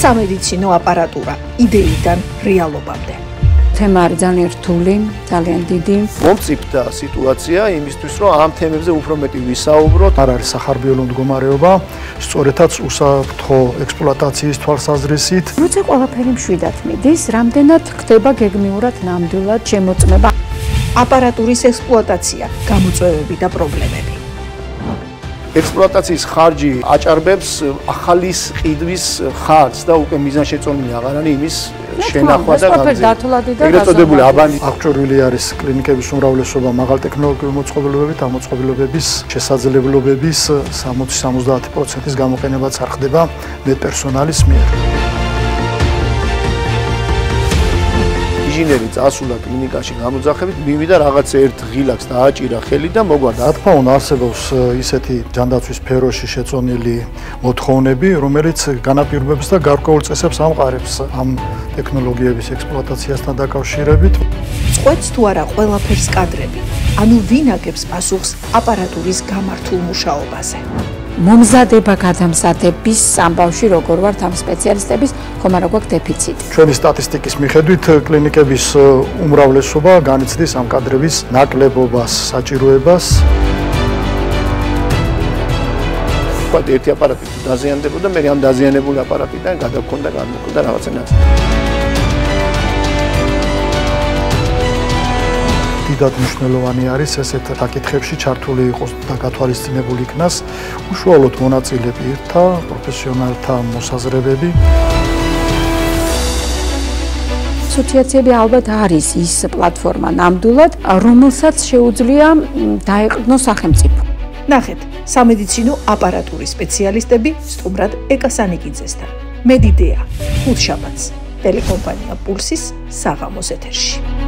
სამედიცინო აპარატურა იდეიდან რეალობამდე. თემა არის ძალიან რთული, ძალიან დიდი. მომწიფდა სიტუაცია იმისთვის, რომ ამ თემებზე უფრო მეტი ვისაუბროთ. არ არის სახარბიელო მდგომარეობა, სწორედაც უსაფრთხო ექსპლუატაციის თვალსაზრისით. როცა ყველაფერი მშვიდად მიდის, რამდენად ხდება გეგმიურად ნამდვილად შემოწმება. აპარატურის ექსპლუატაცია, გამოწვევები და პრობლემები. ექსპლუატაციის ხარჯი აჭარბებს ახალის ყიდვის ხარჯს და უკვე მიზანშეწონილი აღარ არის იმის შენახვა და გაგრძელება. ეგრეთ წოდებული აბანი აღჭურვილი არის კლინიკების უმრავლესობა მაღალ ტექნოლოგიურ მოწყობილობებით, ამ მოწყობილობების შესაძლებლობების 60-70%-ის გამოყენებაც არ ხდება მედპერსონალის მიერ. ინჟინერი წასულა კლინიკაში გამოძახებით, მივიდა რაღაც ერთ ღილაკს და აჭირა ხელი და მოგვარდა. რა თქმა უნდა, არსებობს ისეთი ჯანდაცვის სფეროში შეწონილი მოთხოვნები, რომელიც განაპირობებს და გარკვეულ წესებს ამყარებს ამ ტექნოლოგიების ექსპლუატაციასთან დაკავშირებით. წყვეტს თუ არა ყველაფერს კადრები, ანუ ვინ აგებს პასუხს აპარატურის გამართულ მუშაობაზე. მომზადება გადამზადების ამბავში როგორ ვართ ამ სპეციალისტების, ხომ არა გვაქვს დეფიციტი. ჩვენი სტატისტიკის მიხედვით კლინიკების უმრავლესობა განიცდის ამ კადრების ნაკლებობას, საჭიროებას. ვთქვათ, ერთი აპარატი დაზიანდებოდა, მე ამ დაზიანებული აპარატიდან გადაგქონდა რაღაცა. დიდად მნიშვნელოვანი არის ესეთ საკითხებში ჩართული იყოს და გათვალისწინებული იქნას უშუალოდ მონაწილე პირთა, პროფესიონალთა მოსაზრებები. ასოციაციები ალბათ არის ის პლატფორმა ნამდვილად, რომელსაც შეუძლია დაეყრდნოს სახელმწიფო. ნახეთ, სამედიცინო აპარატურის სპეციალისტები სტუმრად ეკასანიკიძესთან. მედიდეა, ხუთშაბათს, ტელეკომპანია პულსის საღამოს ეთერში.